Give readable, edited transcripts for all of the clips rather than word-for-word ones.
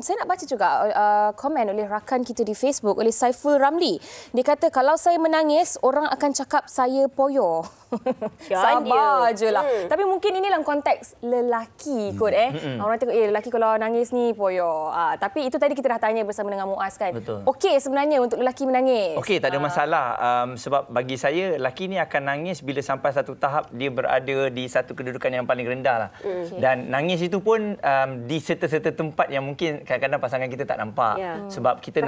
saya nak baca juga komen oleh rakan kita di Facebook, oleh Saiful Ramli. Dia kata, kalau saya menangis, orang akan cakap saya poyo. Sabar je lah. Tapi mungkin ini dalam konteks lelaki kot. Orang tengok, lelaki kalau nangis ni poyo. Tapi itu tadi kita dah tanya bersama dengan Muaz kan. Betul. Okey sebenarnya untuk lelaki menangis. Okey, tak ada masalah. Sebab bagi saya, lelaki ni akan nangis bila sampai satu tahap dia berada di satu kedudukan yang paling rendah lah. Dan nangis itu pun di serta-serta tempat yang mungkin kadang-kadang pasangan kita tak nampak. Sebab kita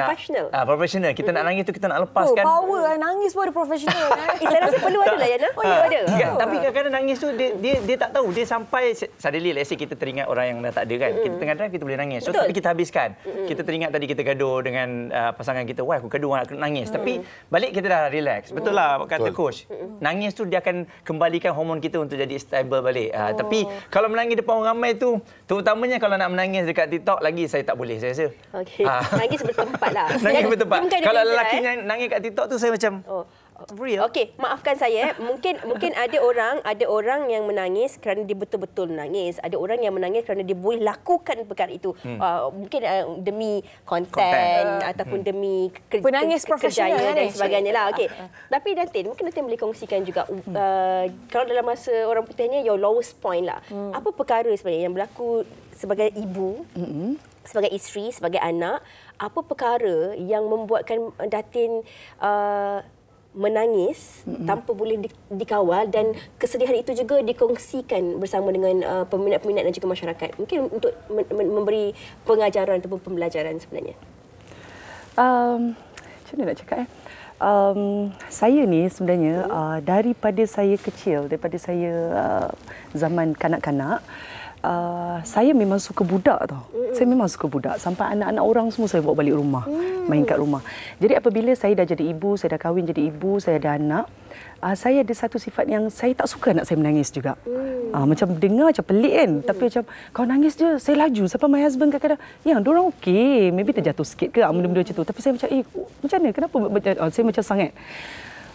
profesional. Kita nak nangis tu, kita nak lepaskan. Power lah, nangis pun ada profesional. Saya rasa perlu ada lah, Yana. Ada. Tapi kadang-kadang nangis tu dia tak tahu. Dia sampai suddenly, let's say kita teringat orang yang dah tak ada kan. Kita tengah drive, kita boleh nangis. So tapi kita habiskan. Kita teringat tadi kita gaduh dengan pasangan kita. Wah, aku gaduh, aku nangis. Tapi balik kita dah relax. Betul lah kata coach. Nangis tu dia akan kembalikan hormon kita untuk jadi stable balik. Tapi kalau menangis depan orang ramai tu, terutamanya kalau nak menangis dekat TikTok lagi, saya tak boleh, saya rasa. Okey. Nangis bertempat lah. Nangis bertempat. Kalau lelaki nangis kat TikTok tu, saya macam real. Okey, maafkan saya. Mungkin ada orang yang menangis kerana dia betul-betul menangis. Ada orang yang menangis kerana dia boleh lakukan perkara itu. Mungkin demi konten ataupun demi penangis profesional dan sebagainya lah. Okey. Tapi Datin, mungkin Datin boleh kongsikan juga kalau dalam masa orang putih ni your lowest point lah. Apa perkara sebenarnya yang berlaku sebagai ibu, sebagai isteri, sebagai anak, apa perkara yang membuatkan Datin menangis tanpa boleh dikawal dan kesedihan itu juga dikongsikan bersama dengan peminat-peminat dan juga masyarakat. Mungkin untuk memberi pengajaran ataupun pembelajaran sebenarnya. Macam mana nak cakap? Saya ni sebenarnya daripada saya kecil, daripada saya zaman kanak-kanak, saya memang suka budak tau. Saya memang suka budak. Sampai anak-anak orang semua saya bawa balik rumah. Main kat rumah. Jadi apabila saya dah jadi ibu, saya dah kahwin jadi ibu, saya ada anak, saya ada satu sifat yang saya tak suka anak saya menangis juga. Macam dengar macam pelik kan. Tapi macam, kau nangis je, saya laju. Sampai my husband kadang-kadang, yang diorang okey. Maybe terjatuh sikit ke, benda-benda macam tu. Tapi saya macam, macam mana? Kenapa? Saya macam sangat.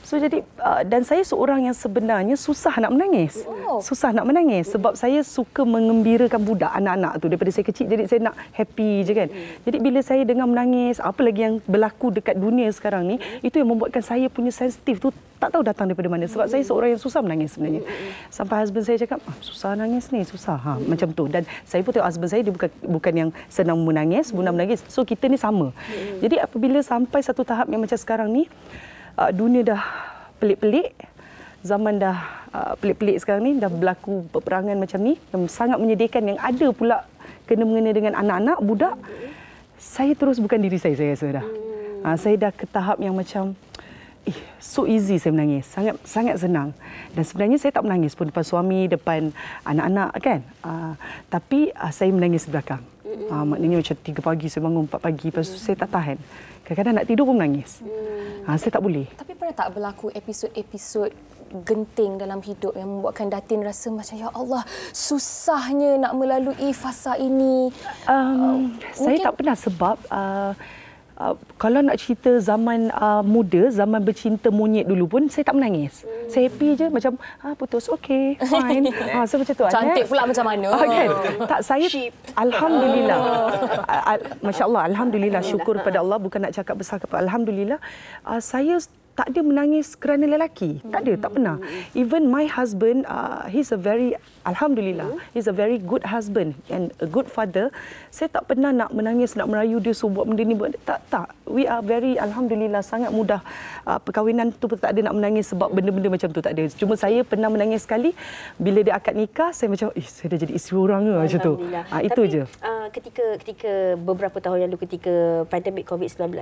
So jadi dan saya seorang yang sebenarnya susah nak menangis. Susah nak menangis sebab saya suka mengembirakan budak anak-anak tu daripada saya kecil, jadi saya nak happy je kan. Jadi bila saya dengar menangis, apa lagi yang berlaku dekat dunia sekarang ni, itu yang membuatkan saya punya sensitif tu tak tahu datang daripada mana, sebab saya seorang yang susah menangis sebenarnya. Sampai husband saya cakap, susah nangis ni, susah macam tu. Dan saya pun tengok husband saya, dia bukan yang senang menangis, mudah menangis. So kita ni sama. Jadi apabila sampai satu tahap yang macam sekarang ni, dunia dah pelik-pelik, zaman dah pelik-pelik sekarang ni, dah berlaku peperangan macam ni yang sangat menyedihkan, yang ada pula kena-mengena dengan anak-anak, budak. Saya terus bukan diri saya rasa dah. Saya dah ke tahap yang macam so easy saya menangis, sangat senang. Dan sebenarnya saya tak menangis pun depan suami, depan anak-anak kan. Tapi saya menangis belakang. Maknanya macam 3 pagi saya bangun, 4 pagi, lepas tu saya tak tahan. Kadang-kadang nak tidur pun menangis. Saya tak boleh. Tapi pernah tak berlaku episod-episod genting dalam hidup yang membuatkan Datin rasa macam, ya Allah, susahnya nak melalui fasa ini? Saya tak pernah, sebab kalau nak cerita zaman muda, zaman bercinta monyet dulu pun, saya tak menangis. Saya happy je, macam putus, okey, fine. So macam tu. Cantik pula macam mana? Kan? Tak, saya alhamdulillah. Masya Allah, alhamdulillah, syukur pada Allah, bukan nak cakap besar kepada alhamdulillah. Saya tak ada menangis kerana lelaki. Tak ada, tak pernah. Even my husband, he's a very, alhamdulillah, he's a very good husband and a good father. Saya tak pernah nak menangis, nak merayu dia suruh buat benda ni. Tak. We are very, alhamdulillah, sangat mudah. Perkahwinan tu tak ada nak menangis sebab benda-benda macam tu, tak ada. Cuma saya pernah menangis sekali bila dia akad nikah, saya macam, saya dah jadi isteri orang ke macam tu. Itu je. Ketika beberapa tahun lalu, ketika pandemik COVID-19,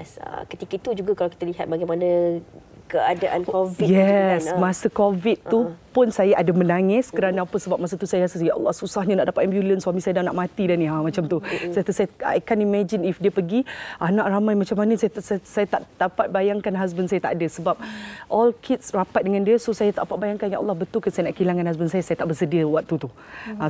ketika itu juga kalau kita lihat bagaimana keadaan COVID. Yes, masa COVID tu pun saya ada menangis kerana apa? Sebab masa tu saya rasa, ya Allah, susahnya nak dapat ambulans, suami saya dah nak mati dah ni, macam tu. Saya I can't imagine if dia pergi, anak ramai macam mana, saya tak dapat bayangkan husband saya tak ada, sebab all kids rapat dengan dia, so saya tak dapat bayangkan, ya Allah, betul ke saya nak kehilangan husband saya tak bersedia waktu tu.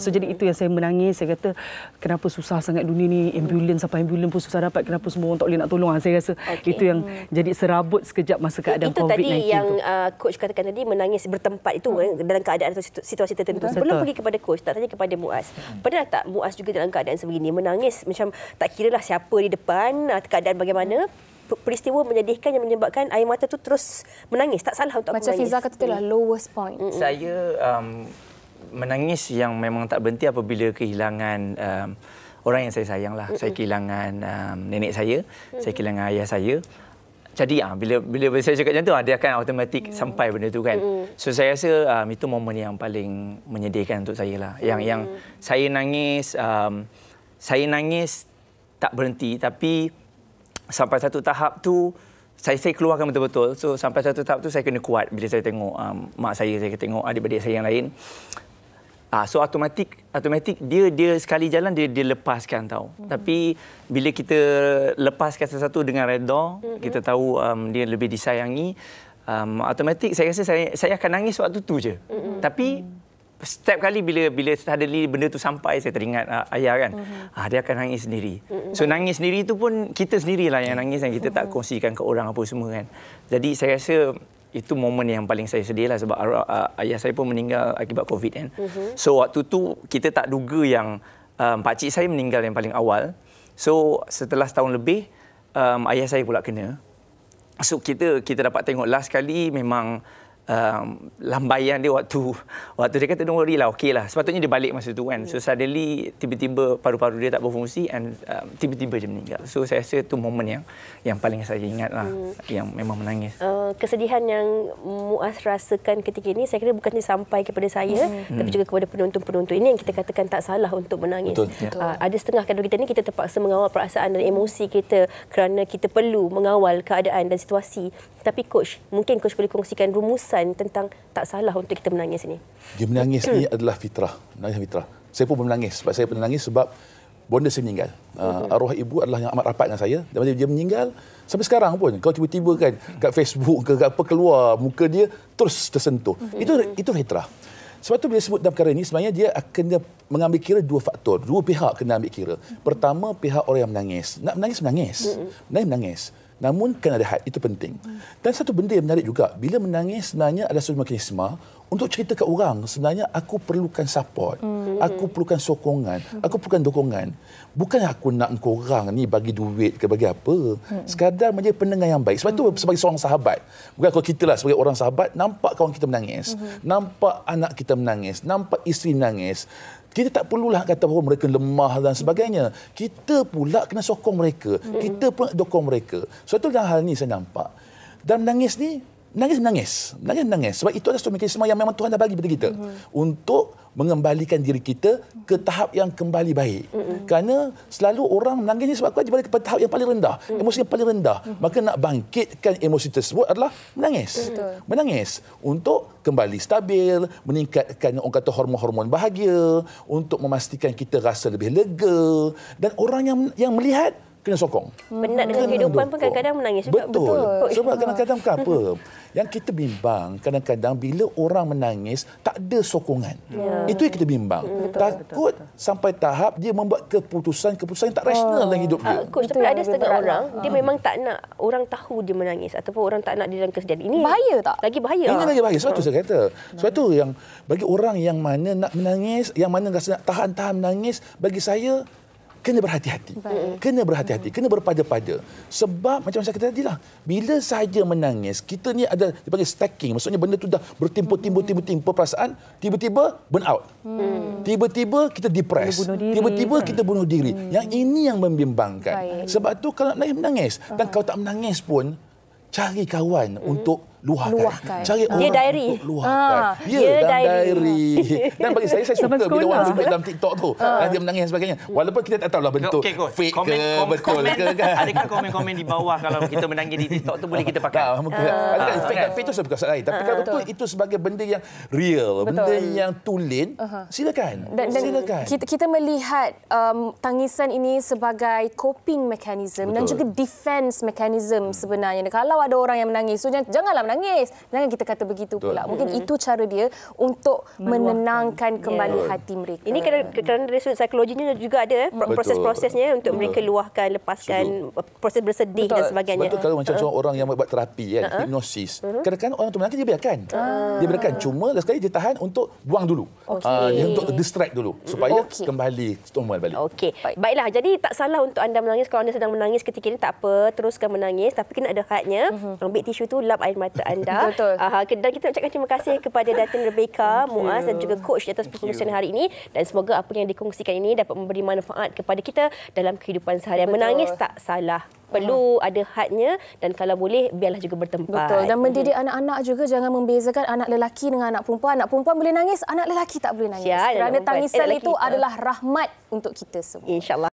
So jadi itu yang saya menangis, saya kata, kenapa susah sangat dunia ni, ambulans sampai ambulans pun susah dapat, kenapa semua orang tak boleh nak tolong. Saya rasa itu yang jadi serabut sekejap masa keadaan COVID-19 itu tadi yang coach katakan tadi, menangis bertempat itu dalam keadaan atau situasi tertentu. Sebelum pergi kepada coach, tak tanya kepada Muaz. Pernah tak Muaz juga dalam keadaan sebegini menangis macam tak kiralah siapa di depan, keadaan bagaimana, peristiwa menyedihkan yang menyebabkan air mata tu terus menangis, tak salah untuk macam menangis. Fiza kata itulah lowest point. Saya menangis yang memang tak berhenti apabila kehilangan orang yang saya sayang lah. Saya kehilangan nenek saya kehilangan ayah saya. Jadi bila saya cakap macam tu, dia akan automatik sampai benda tu kan. So saya rasa itu momen yang paling menyedihkan untuk saya lah. Yang saya nangis tak berhenti, tapi sampai satu tahap tu saya keluarkan betul-betul. So sampai satu tahap tu saya kena kuat bila saya tengok mak saya tengok adik-adik saya yang lain. So automatik dia sekali jalan dia lepaskan tau. Tapi bila kita lepaskan sesuatu dengan redha, kita tahu dia lebih disayangi, automatik saya rasa saya akan nangis waktu tu je. Tapi setiap kali bila suddenly benda tu sampai, saya teringat ayah kan, dia akan nangis sendiri. So nangis sendiri tu pun kita sendirilah yang nangis, dan kita tak kongsikan ke orang apa semua kan. Jadi saya rasa itu momen yang paling saya sedih lah, sebab ayah saya pun meninggal akibat COVID kan. So waktu tu kita tak duga yang pakcik saya meninggal yang paling awal. So setelah setahun lebih ayah saya pula kena. So kita dapat tengok last kali memang lambaian dia waktu dia kata don't worry lah, okey lah. Sepatutnya dia balik masa tu kan. So suddenly tiba-tiba paru-paru dia tak berfungsi and tiba-tiba dia meninggal. So saya rasa tu momen yang paling saya ingat lah, yang memang menangis. Kesedihan yang Muaz rasakan ketika ini saya kira bukannya sampai kepada saya tapi juga kepada penonton-penonton. Ini yang kita katakan tak salah untuk menangis. Betul. Ada setengah kadang kita ni kita terpaksa mengawal perasaan dan emosi kita kerana kita perlu mengawal keadaan dan situasi. Tapi coach, mungkin coach boleh kongsikan rumusan tentang tak salah untuk kita menangis ini. Dia menangis ni adalah fitrah. Menangis fitrah. Saya pun menangis. Saya pun menangis sebab bonda saya meninggal. Arwah ibu adalah yang amat rapat dengan saya. Dan dia meninggal sampai sekarang pun. Kalau tiba-tiba kan kat Facebook ke apa keluar muka dia terus tersentuh. Itu fitrah. Sebab tu bila sebut dalam perkara ini sebenarnya dia akan mengambil kira dua faktor. Dua pihak kena ambil kira. Pertama, pihak orang yang menangis. Nak menangis. Menangis. Namun kena ada had, itu penting. Dan satu benda yang menarik juga, bila menangis sebenarnya ada satu mekanisme untuk cerita ke orang, sebenarnya aku perlukan support, aku perlukan sokongan, aku perlukan dokongan. Bukan aku nak korang ni bagi duit ke bagi apa. Sekadar menjadi pendengar yang baik. Sebab itu sebagai seorang sahabat, bukan kalau kita lah sebagai orang sahabat, nampak kawan kita menangis, nampak anak kita menangis, nampak isteri menangis, kita tak perlulah kata bahawa mereka lemah dan sebagainya. Kita pula kena sokong mereka. Kita pula dokong mereka. Suatu dalam hal ni saya nampak. Dan menangis ni, menangis. Sebab itu adalah satu mekanisme yang memang Tuhan dah bagi kepada kita. Untuk mengembalikan diri kita ke tahap yang kembali baik. Kerana selalu orang menangis ni sebab dia balik kepada tahap yang paling rendah. Emosi yang paling rendah. Maka nak bangkitkan emosi tersebut adalah menangis. Menangis. Untuk kembali stabil, meningkatkan orang kata hormon-hormon bahagia, untuk memastikan kita rasa lebih lega. Dan orang yang melihat kena sokong. Penat dengan kehidupan pun kadang-kadang menangis juga. Betul. Sebab kadang-kadang apa? Yang kita bimbang kadang-kadang bila orang menangis tak ada sokongan. Itu yang kita bimbang. Takut sampai tahap dia membuat keputusan yang tak rasional dalam hidup dia. Coach, tapi ada setengah orang dia memang tak nak orang tahu dia menangis ataupun orang tak nak dia dalam kesedihan. Ini bahaya tak? Lagi bahaya. Ini lagi bahaya. Sebab tu saya kata. Sebab tu yang bagi orang yang mana nak menangis, yang mana rasa nak tahan-tahan menangis, bagi saya kena berhati-hati. Kena berhati-hati. Kena berpada-pada. Sebab macam saya kata tadi lah, bila sahaja menangis, kita ni ada dipanggil stacking. Maksudnya benda tu dah bertimbul perasaan, tiba-tiba burn out. Tiba-tiba kita depress. Tiba-tiba kita bunuh diri. Yang ini yang membimbangkan. Sebab tu kalau nak menangis. Dan kalau tak menangis pun, cari kawan untuk luahkan. Cari orang diary. untuk luahkan. Diary. Dan bagi saya suka bila orang sebut dalam TikTok tu. Dia menangis dan sebagainya. Walaupun kita tak tahulah bentuk fake ke, betul ke kan. Adakah komen-komen di bawah kalau kita menangis di TikTok tu boleh kita pakai? Adakah fake tu sebuah perkara lain. Tapi kalau betul itu sebagai benda yang real, benda yang tulen, silakan. Dan kita melihat tangisan ini sebagai coping mechanism dan juga defense mechanism sebenarnya. Kalau ada orang yang menangis, so janganlah menangis. menangis. Jangan kita kata begitu pula. Mungkin itu cara dia untuk menenangkan kembali hati mereka. Ini kerana dari sudut psikologinya juga ada proses-prosesnya untuk mereka luahkan, lepaskan, proses bersedih dan sebagainya. Betul, kalau macam seorang orang yang buat terapi kan, hipnosis. Kadang-kadang orang tu menangis dia biarkan. Dia biarkan, cuma sekali dia tahan untuk buang dulu. Dia untuk distract dulu supaya kembali normal balik. Okey. Baiklah, jadi tak salah untuk anda menangis. Kalau anda sedang menangis ketika ini, tak apa, teruskan menangis, tapi kena ada hadnya. Ambil tisu tu, lap air mata anda. Betul. Dan kita ucapkan terima kasih kepada Datin Rebecca, Muaz dan juga coach di atas perkongsian hari ini, dan semoga apa yang dikongsikan ini dapat memberi manfaat kepada kita dalam kehidupan seharian. Menangis tak salah, perlu ada hadnya, dan kalau boleh biarlah juga bertempat. Betul. Dan mendidik anak-anak juga, jangan membezakan anak lelaki dengan anak perempuan. Anak perempuan boleh nangis, anak lelaki tak boleh nangis. Kerana tangisan itu adalah rahmat untuk kita semua. InsyaAllah.